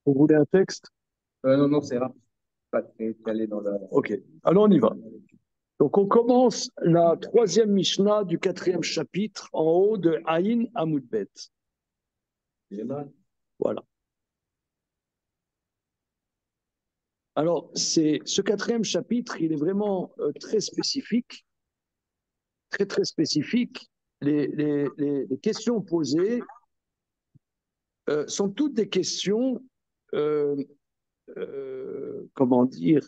Vous voulez un texte? Non, non, c'est rapide. Pas très calé dans la. Ok, alors on y va. Donc on commence la troisième Mishnah du quatrième chapitre en haut de Aïn Amoudbet. Voilà. Alors ce quatrième chapitre, il est vraiment très spécifique, très très spécifique. Les questions posées sont toutes des questions, euh, comment dire,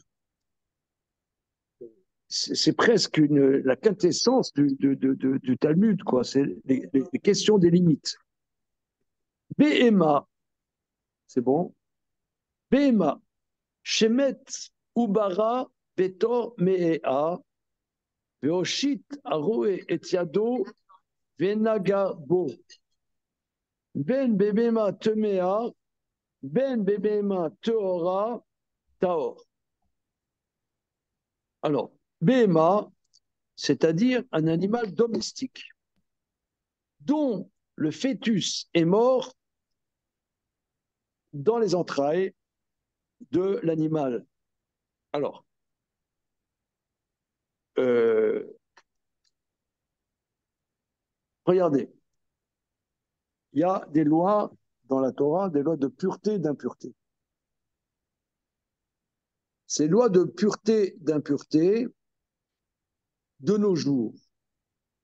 c'est presque la quintessence du Talmud, quoi. C'est les questions des limites. BMA, c'est bon. BMA, Shemet Ubara Betor Mea, Veoshit Aroe Etiado Venaga Bo. Ben Bebema Temea, Ben Bebema Teora Taor. Alors, BMA, c'est-à-dire un animal domestique, dont le fœtus est mort dans les entrailles de l'animal. Alors, euh, regardez, il y a des lois dans la Torah, des lois de pureté et d'impureté. Ces lois de pureté et d'impureté, de nos jours,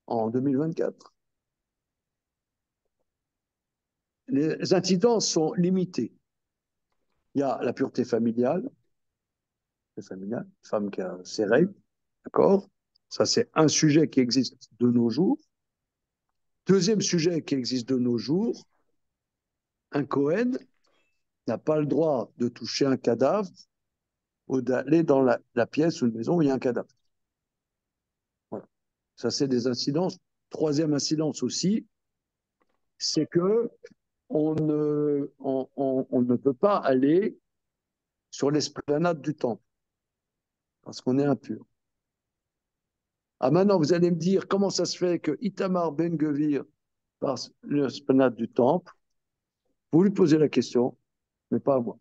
en 2024, les incidences sont limitées. Il y a la pureté familiale, femme qui a ses règles, d'accord? Ça, c'est un sujet qui existe de nos jours. Deuxième sujet qui existe de nos jours, un Cohen n'a pas le droit de toucher un cadavre ou d'aller dans la pièce ou une maison où il y a un cadavre. Voilà. Ça, c'est des incidences. Troisième incidence aussi, c'est que on ne peut pas aller sur l'esplanade du temple parce qu'on est impur. Ah, maintenant, vous allez me dire comment ça se fait que Itamar Ben Gvir passe l'esplanade du temple. Vous lui posez la question, mais pas à moi.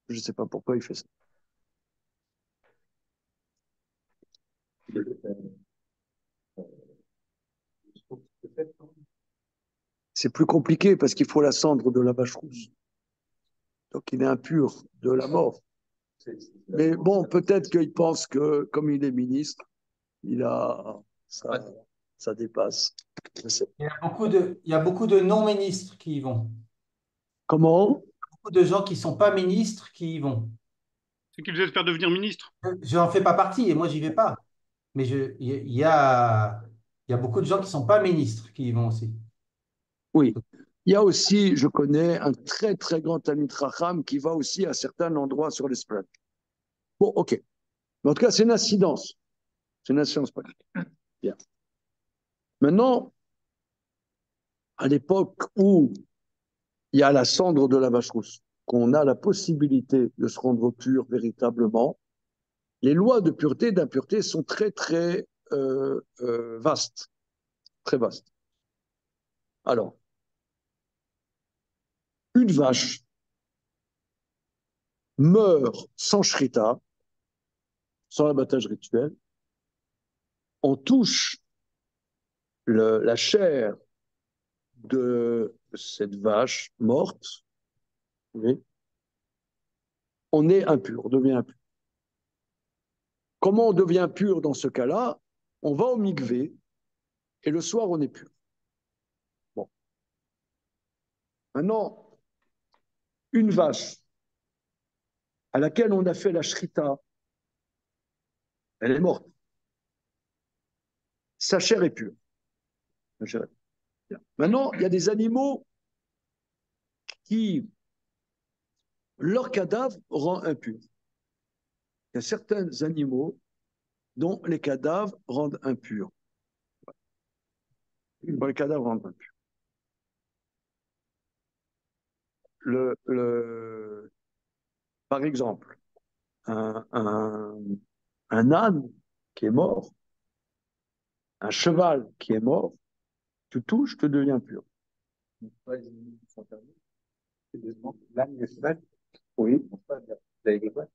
Je ne sais pas pourquoi il fait ça. C'est plus compliqué parce qu'il faut la cendre de la vache rousse. Donc il est impur de la mort. Mais bon, peut-être qu'il pense que comme il est ministre, il a ça, ça dépasse. Je sais. Il y a beaucoup de non-ministres qui y vont. Comment? Beaucoup de gens qui ne sont pas ministres qui y vont. C'est qu'ils espèrent devenir ministre. Je n'en fais pas partie et moi, j'y vais pas. Mais il y a beaucoup de gens qui ne sont pas ministres qui y vont aussi. Oui. Il y a aussi, je connais, un très très grand Talmid Racham qui va aussi à certains endroits sur l'esplanade. Bon, ok. Mais en tout cas, c'est une incidence. C'est une incidence pratique. Bien. Maintenant, à l'époque où il y a la cendre de la vache rousse, qu'on a la possibilité de se rendre pur véritablement, les lois de pureté et d'impureté sont très, très vastes. Très vastes. Alors, une vache meurt sans shrita, sans abattage rituel, on touche la chair de cette vache morte, oui, on est impur, on devient impur. Comment on devient pur dans ce cas-là? On va au mikvé et le soir on est pur. Bon. Maintenant, une vache à laquelle on a fait la shrita, elle est morte. Sa chair est pure. Maintenant, il y a des animaux qui, leur cadavre rend impur. Il y a certains animaux dont les cadavres rendent impurs. Dont les cadavres rendent impurs. Par exemple, un, un, un âne qui est mort, un cheval qui est mort, tu touches, tu deviens pur. Ouais, ils sont perdus. L'âne et le cheval. Oui. Vous avez dit quoi?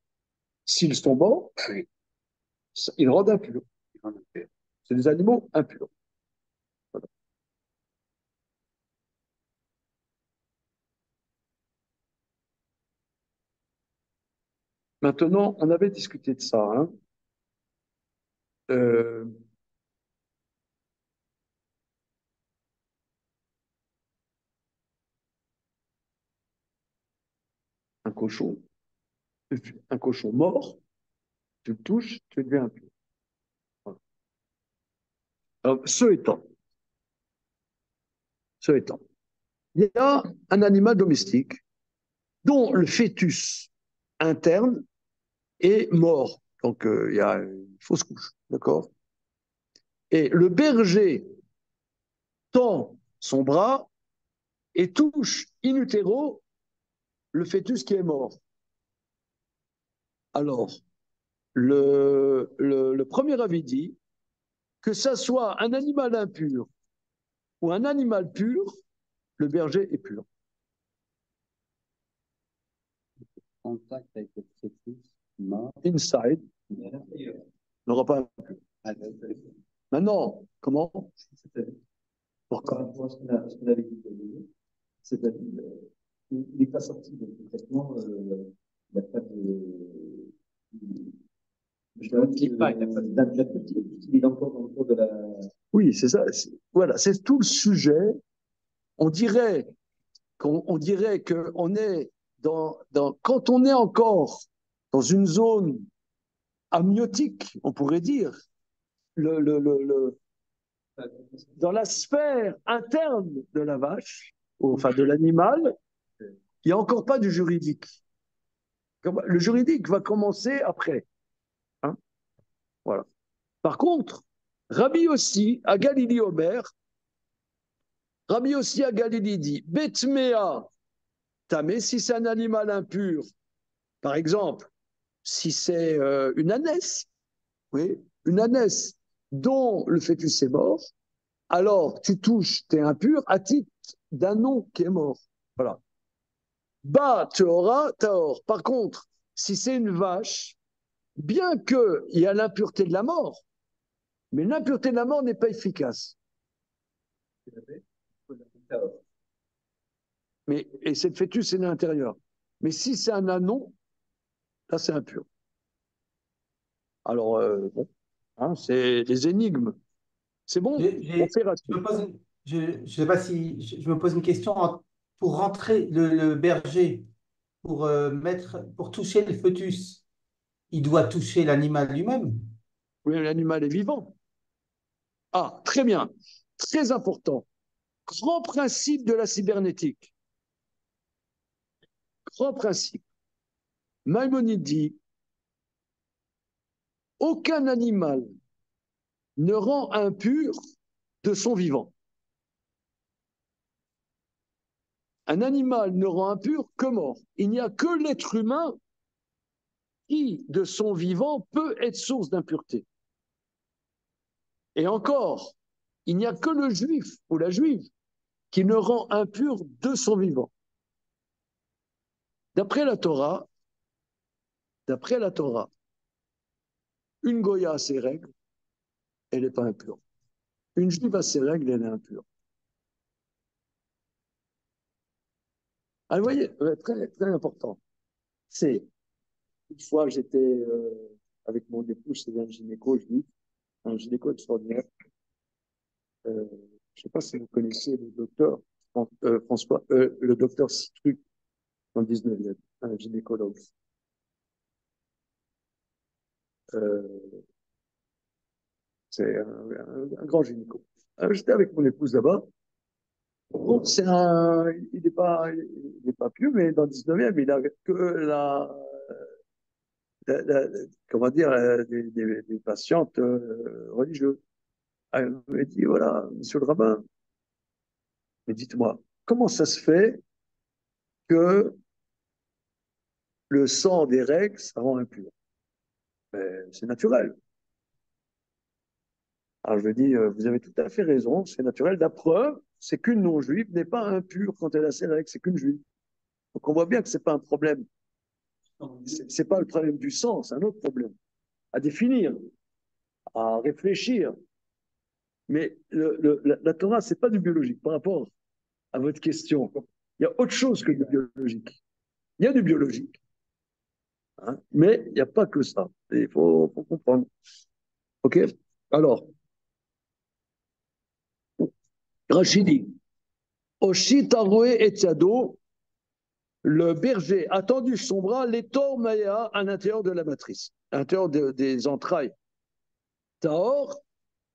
S'ils sont morts, oui, ils rendent impurs. C'est des animaux impurs. Voilà. Maintenant, on avait discuté de ça, hein. Euh, un cochon, un cochon mort, tu le touches, tu deviens impur. Voilà. Alors, ce étant, il y a un animal domestique dont le fœtus interne est mort. Donc, il y a une fausse couche, d'accord? Et le berger tend son bras et touche in utero le fœtus qui est mort. Alors, le premier avis dit que ça soit un animal impur ou un animal pur, le berger est pur. Contact avec le fœtus mort. Inside n'aura pas impur. Maintenant, comment? Par rapport à ce qu'on avait dit au début, c'est-à-dire, il n'est pas sorti de ce traitement, il n'y a pas de. Je ne dis pas, il n'y a pas d'interprétation, il est encore dans le cours de la. Oui, c'est ça. Voilà, c'est tout le sujet. On dirait qu'on est quand on est encore dans une zone amniotique, on pourrait dire, dans la sphère interne de la vache, enfin de l'animal, il n'y a encore pas du juridique. Le juridique va commencer après. Hein, voilà. Par contre, Rabbi aussi, à Galilée Omer, Rabbi aussi à Galilée dit, Betmea, tamé, si c'est un animal impur, par exemple, si c'est une ânesse, oui, une ânesse dont le fœtus est mort, alors tu touches, tu es impur à titre d'un nom qui est mort. Voilà. Ba teora taor. Par contre, si c'est une vache, bien qu'il y a l'impureté de la mort, mais l'impureté de la mort n'est pas efficace. Et cette fœtus est à l'intérieur. Mais si c'est un anon, là c'est impur. Alors, bon, hein, c'est des énigmes. C'est bon, on fait Je rater. me pose je sais pas si je me pose une question pour rentrer le berger pour toucher le fœtus, il doit toucher l'animal lui-même. Oui, l'animal est vivant. Ah, très bien. Très important. Grand principe de la cybernétique. Grand principe. Maïmonide dit, aucun animal ne rend impur de son vivant. Un animal ne rend impur que mort. Il n'y a que l'être humain qui, de son vivant, peut être source d'impureté. Et encore, il n'y a que le juif ou la juive qui ne rend impur de son vivant. D'après la Torah, une goya a ses règles, elle n'est pas impure. Une juive a ses règles, elle est impure. Alors, vous voyez, très, très important. C'est, une fois j'étais avec mon épouse, c'est un gynéco juif, un gynéco extraordinaire. Je ne sais pas si vous connaissez le docteur François, le docteur Citruc, dans le 19e, un gynécologue. Euh, c'est un grand gynéco. J'étais avec mon épouse là-bas. Bon, il n'est pas pieux, mais dans le 19e, il a que comment dire, des patientes religieuses. Elle m'a dit, voilà, monsieur le rabbin, mais dites-moi, comment ça se fait que le sang des règles, ça rend impur? C'est naturel. Alors je lui dis, vous avez tout à fait raison, c'est naturel. La preuve, c'est qu'une non-juive n'est pas impure quand elle a ses règles, c'est qu'une juive. Donc on voit bien que ce n'est pas un problème C'est pas le problème du sang, c'est un autre problème. À définir, à réfléchir. Mais la Torah, c'est pas du biologique par rapport à votre question. Il y a autre chose que du biologique. Il y a du biologique. Hein, mais il n'y a pas que ça. Il faut comprendre. OK? Alors, Rachidi, Oshitaroe Etiado, le berger a tendu son bras, l'étor Maya à l'intérieur de la matrice, à l'intérieur des entrailles. Taor,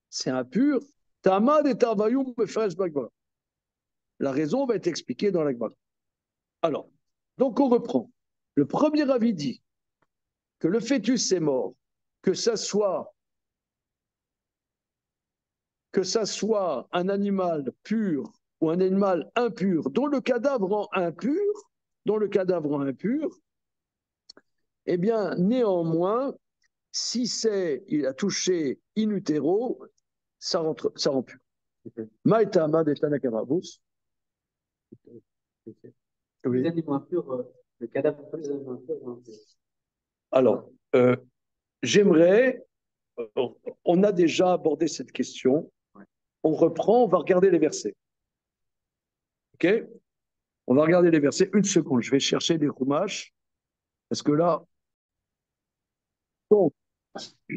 c'est impur. Tamad et Tavayum Befresh Bagba. La raison va être expliquée dans l'Agba. Alors, donc on reprend. Le premier avis dit que le fœtus est mort, que ça soit un animal pur ou un animal impur, dont le cadavre rend impur, eh bien, néanmoins, si il a touché in utero, ça rend pur. Maïtama de Tanakamabus. Les animaux impurs, le cadavre des animaux impurs. Alors, j'aimerais, on a déjà abordé cette question, on reprend, on va regarder les versets. OK? On va regarder les versets. Une seconde, je vais chercher des roumaches, parce que là, bon,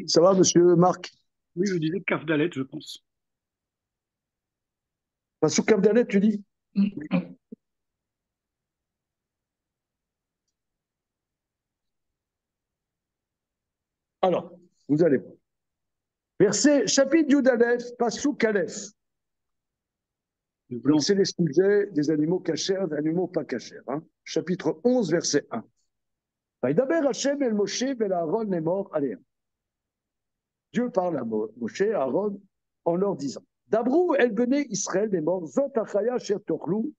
ça va, monsieur Marc? Oui, je disais Kafdalet, je pense. Sous Kavdalet, tu dis? Alors, vous allez voir. Verset, chapitre Yudalef, Pasuk Aleph. Donc, c'est les sujets des animaux cachers, des animaux pas cachers. Hein. Chapitre 11, verset 1. Vaïdaber Hachem el Moshe vel Aaron est mort. Allez. Dieu parle à Moshe, à Aaron, en leur disant Dabrou el Bene Israël est mort, Zot Achaya Asher Tochlou,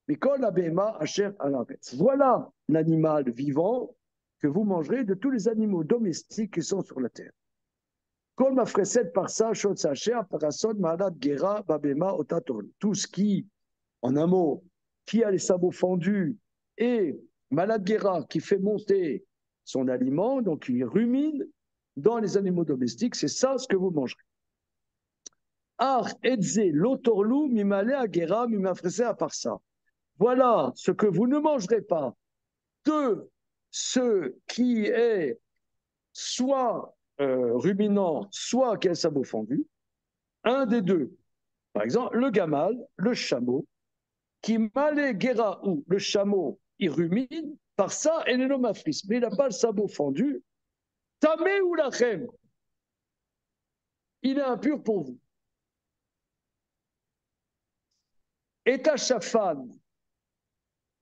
Mikol Abema Asher Alavetz. Voilà l'animal vivant que vous mangerez de tous les animaux domestiques qui sont sur la terre. Kol Mafreset Parsa, Shot Sacher, Parasod, Mahalat Gera, Babema, Otatol. Tout ce qui, en un mot, qui a les sabots fendus et Malad Gera qui fait monter son aliment, donc il rumine dans les animaux domestiques, c'est ça ce que vous mangerez. Ar etze lotorlu mimale agera mimafrese à part ça. Voilà ce que vous ne mangerez pas de ce qui est soit ruminant, soit qui a le sabot fendu, un des deux. Par exemple, le gamal, le chameau, qui malé guéra ou le chameau, il rumine, par ça, et l'élomafris, mais il n'a pas le sabot fendu, tamé ou lachem, il est impur pour vous. Et ta chafan,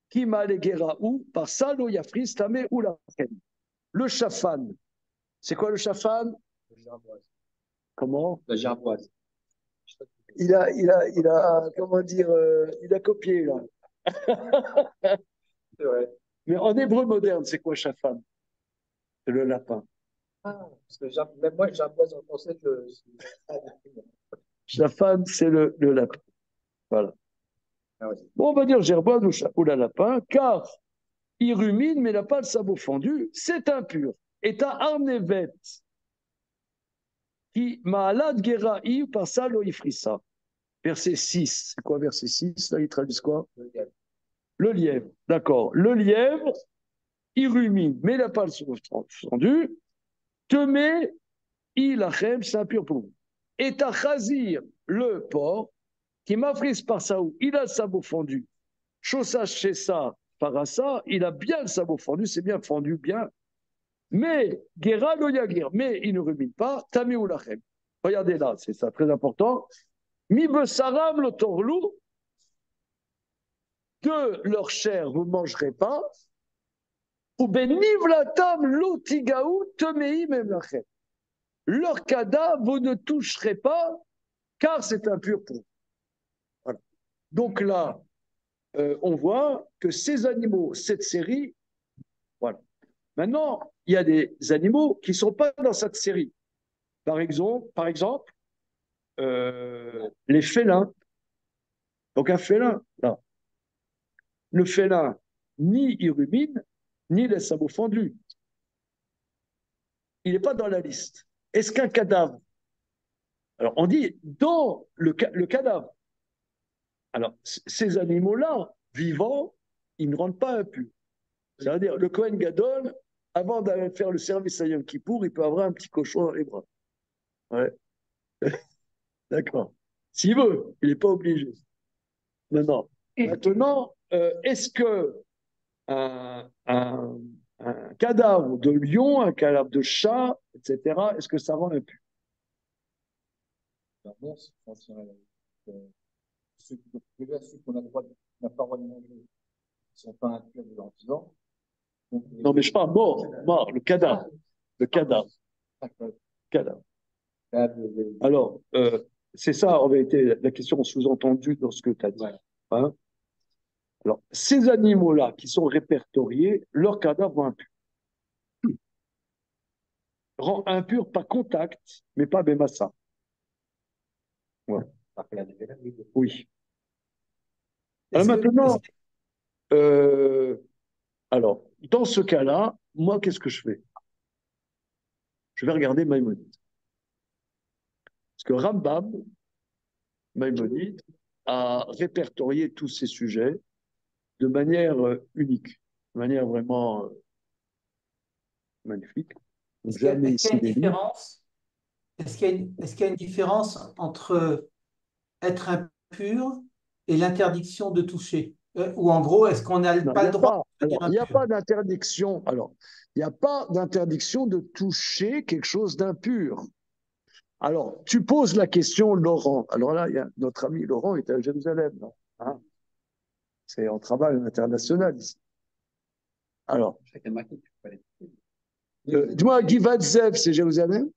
qui malé guéra ou, par ça, lo yafris, tamé ou lachem. Le chafan, c'est quoi le chafan? Comment? La gerboise. Comment dire, il a copié, là. C'est vrai. Mais en hébreu moderne, c'est quoi chafan? C'est le lapin. Ah, parce que même moi, gerboise en français, Chafan, c'est le lapin. Voilà. Ah ouais. Bon, on va dire gerboise ou la lapin, car il rumine, mais il n'a pas le sabot fendu, c'est impur. Et ta arnevet, qui ma'alad gera'i par ça lo ifrissa. Verset 6. C'est quoi verset 6? Là, ils traduisent quoi? Le lièvre. D'accord. Le lièvre, il rumine, mais il n'a pas le sabot fendu. Temé, il achem, c'est impur pour vous. Et ta chazir, le porc, qui m'affrise par ça où il a le sabot fendu. Chosa chez ça, parassa, il a bien le sabot fendu, c'est bien fendu, bien. Mais, Gera lo yagir, mais il ne rumine pas, tami ou lachem. Regardez là, c'est ça, très important. Mi besaram le torlou, de leur chair vous ne mangerez pas, ou benivlatam lotigaou temei même lachem. Leur cadavre vous ne toucherez pas, car c'est impur pour vous. Voilà. Donc là, on voit que ces animaux, cette série, voilà. Maintenant, il y a des animaux qui ne sont pas dans cette série. Par exemple les félins. Donc un félin, là. Le félin, ni il rumine, ni les sabots fendus. Il n'est pas dans la liste. Est-ce qu'un cadavre, alors on dit dans le cadavre, alors ces animaux-là, vivants, ils ne rendent pas impurs. C'est-à-dire, le Kohen Gadol, avant d'aller faire le service à Yom Kippour, il peut avoir un petit cochon dans les bras. Ouais. D'accord. S'il veut, il n'est pas obligé. Non. Maintenant, est-ce que un, un cadavre de lion, un cadavre de chat, etc., est-ce que ça rend impur? Bon, ceux qu'on a le droit, n'a pas le droit de manger, ne sont pas impurs de leur vivant. Non, mais je parle mort, le cadavre. Le cadavre. Cadavre. Alors, c'est ça, en vérité, la question sous-entendue dans ce que tu as dit. Hein? Alors, ces animaux-là qui sont répertoriés, leurs cadavres vont impurs. Rend impur par contact, mais pas bémassa. Ouais. Oui. Alors maintenant, alors, dans ce cas-là, moi, qu'est-ce que je fais? Je vais regarder Maïmonide. Parce que Rambam, Maïmonide, a répertorié tous ces sujets de manière unique, de manière vraiment magnifique. Est-ce qu'il y a une différence? Est-ce qu'il y a une différence entre être impur et l'interdiction de toucher? Ou en gros, est-ce qu'on n'a pas le droit de devenir impur? Il n'y a pas d'interdiction. Alors, il n'y a pas d'interdiction de toucher quelque chose d'impur. Alors, tu poses la question, Laurent. Alors là, notre ami Laurent est à Jérusalem. Hein, on travaille international ici. Alors, dis-moi, Givatzev, c'est Jérusalem?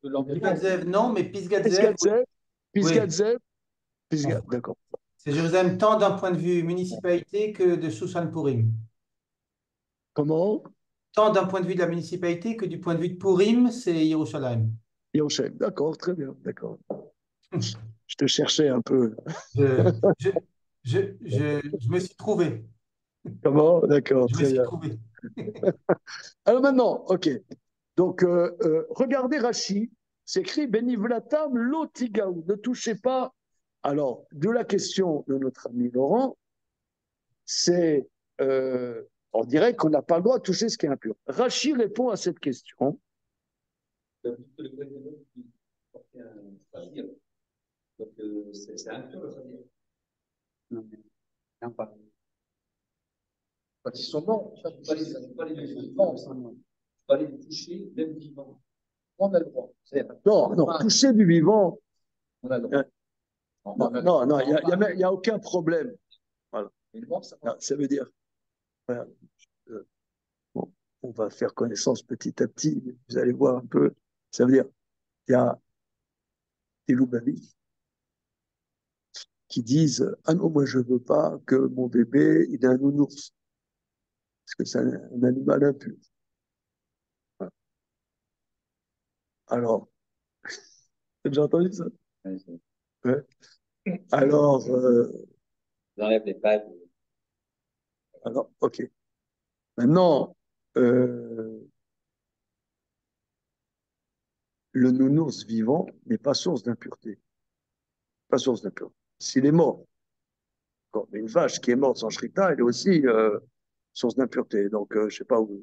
Givatzev, non, mais Pisgatzev. Pisgatzev, d'accord. C'est Jérusalem tant d'un point de vue municipalité que de Shushan Purim. Comment? Tant d'un point de vue de la municipalité que du point de vue de Purim, c'est Yerushalayim. Yerushalayim, d'accord, très bien, d'accord. Je te cherchais un peu. Je me suis trouvé. Comment? D'accord, je très me suis bien. Trouvé. Alors maintenant, ok. Donc, regardez Rashi, c'est écrit Benivlatam lotigaou, ne touchez pas. Alors, de la question de notre ami Laurent, c'est, on dirait qu'on n'a pas le droit de toucher ce qui est impur. Rashi répond à cette question. Donc, c'est impur le khadir. Non, pas. Quand ils sont morts, il ne pas les vivants, pas les toucher, même vivants. On a le droit. Non, toucher du vivant. On a le droit. Non, il n'y a aucun problème. Voilà. Ça veut dire, voilà, bon, on va faire connaissance petit à petit, vous allez voir un peu. Ça veut dire, il y a des loups-babis qui disent ah non, moi je ne veux pas que mon bébé il ait un nounours, parce que c'est un animal impur. Voilà. Alors, t'as déjà entendu ça? Ouais. Alors, j'enlève les pattes. alors, ok. Maintenant, le nounours vivant n'est pas source d'impureté. Pas source d'impureté. S'il est mort, mais une vache qui est morte sans shrita, elle est aussi source d'impureté. Donc, je ne sais pas où.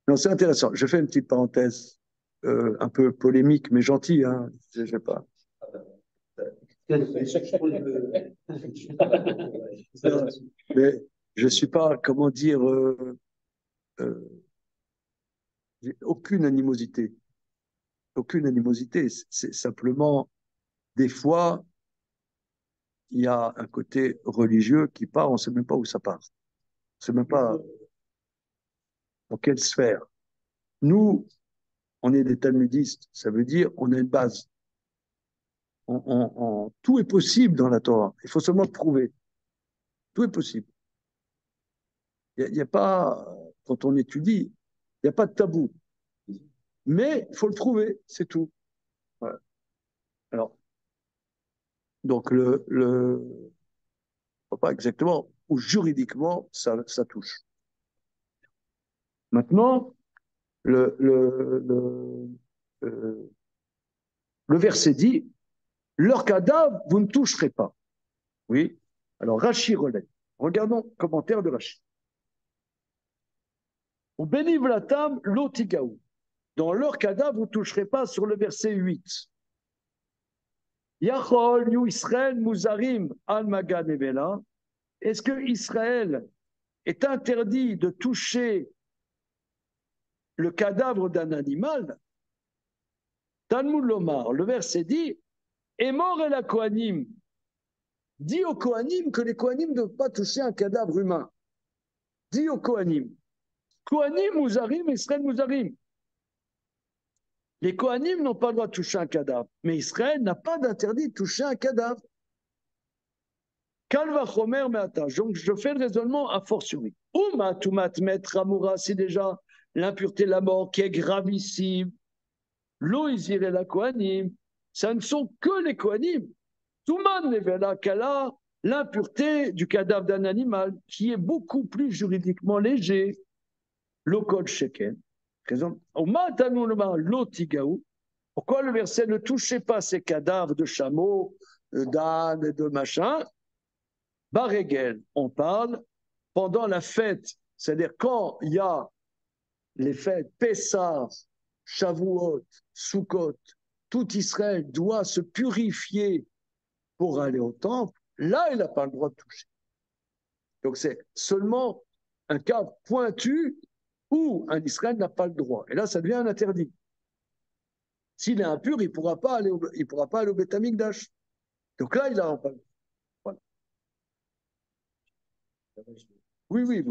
Non, c'est intéressant. Je fais une petite parenthèse un peu polémique, mais gentille. Hein. Je ne sais pas. Mais je ne suis pas, comment dire, aucune animosité. Aucune animosité. C'est simplement, des fois, il y a un côté religieux qui part, on ne sait même pas où ça part. On ne sait même pas dans quelle sphère. Nous, on est des talmudistes, ça veut dire on a une base. Tout est possible dans la Torah. Il faut seulement le prouver. Tout est possible. Il n'y a pas, quand on étudie, il n'y a pas de tabou. Mais il faut le prouver, c'est tout. Voilà. Alors, donc pas exactement. où juridiquement ça touche. Maintenant, le verset dit, leur cadavre, vous ne toucherez pas. Oui. Alors, Rashi relève. Regardons le commentaire de Rashi. Ou bénivlatam lotigaou. Dans leur cadavre, vous ne toucherez pas sur le verset 8. Yachol, Yu Israël, Muzarim, Al Magan Evela. Est-ce que Israël est interdit de toucher le cadavre d'un animal? Talmud Lomar, le verset dit, est mort et la Kohanim. Dis aux Kohanim que les Kohanim ne doivent pas toucher un cadavre humain. Dis aux Kohanim. Kohanim, Muzarim, Israël, Muzarim. Les Kohanim n'ont pas le droit de toucher un cadavre, mais Israël n'a pas d'interdit de toucher un cadavre. Kalva Chomer Meata. Donc je fais le raisonnement a fortiori. Uma Tumat Met Ramoura, c'est déjà l'impureté de la mort qui est gravissime. Lo Izir et la Kohanim, ça ne sont que les Kohanim. Tuman Nevela Kala, l'impureté du cadavre d'un animal qui est beaucoup plus juridiquement léger. Lokol Sheken. Pourquoi le verset ne touchez pas ces cadavres de chameaux, d'ânes et de machin? Baregel, on parle pendant la fête, c'est-à-dire quand il y a les fêtes Pessah, Shavuot, Sukkot, tout Israël doit se purifier pour aller au temple, là il n'a pas le droit de toucher. Donc c'est seulement un cas pointu où un Israël n'a pas le droit. Et là, ça devient un interdit. S'il est impur, il ne pourra pas aller au Beth Amikdash. Donc là, il n'a pas le droit. Voilà. Oui, il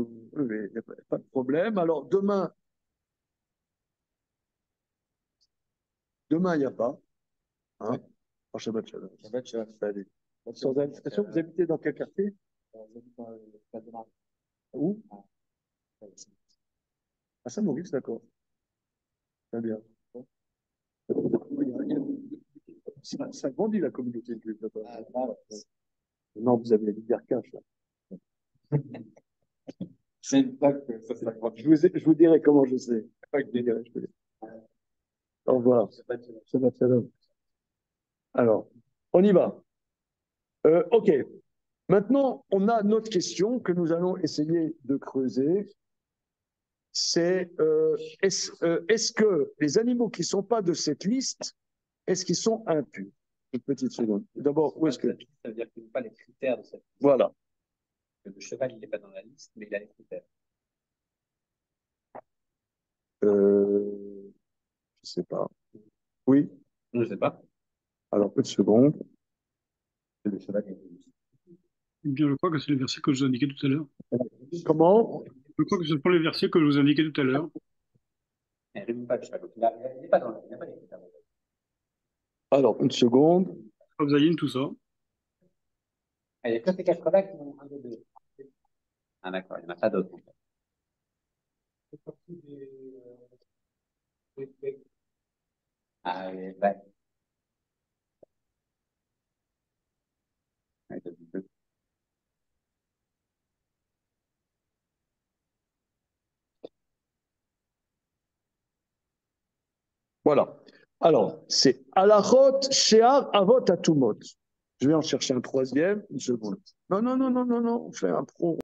n'y a pas de problème. Alors, demain, il n'y a pas. Hein? Shabbat Shalom. Shabbat Shalom. Salut. Sans indiscrétion, vous habitez dans quel quartier? Où? À Saint-Maurice, d'accord. Très bien. Ça grandit la communauté juive là-bas. Non, vous avez les Bercache là. C'est une blague que ça s'accroche. Je vous dirai comment je sais. Au revoir. Shabbat Shalom. Alors, on y va. OK. Maintenant, on a notre question que nous allons essayer de creuser. C'est est-ce que les animaux qui ne sont pas de cette liste, est-ce qu'ils sont impurs? Une petite seconde. D'abord, où est-ce que... Ça veut dire qu'il n'a pas les critères de cette liste. Voilà. Le cheval, il n'est pas dans la liste, mais il a les critères. Je ne sais pas. Oui? Je ne sais pas. Alors, peu de secondes. Le cheval, il est Eh bien, je crois que c'est le verset que je vous indiquais tout à l'heure. Comment? Je crois que c'est pour les versets que je vous indiquais tout à l'heure. il ne pas le cheval. Il n'est pas dans la liste. Il n'a pas les critères. Alors, une seconde. Obzaïn, tout ça. Il n'y a que ces quatre-là qui ont un des deux. Ah d'accord, il n'y en a pas d'autres. Ah oui, ouais. Voilà. Alors, c'est Alachot Shear Avot Atumot. Je vais en chercher un troisième. Une seconde. Non, on fait un pro.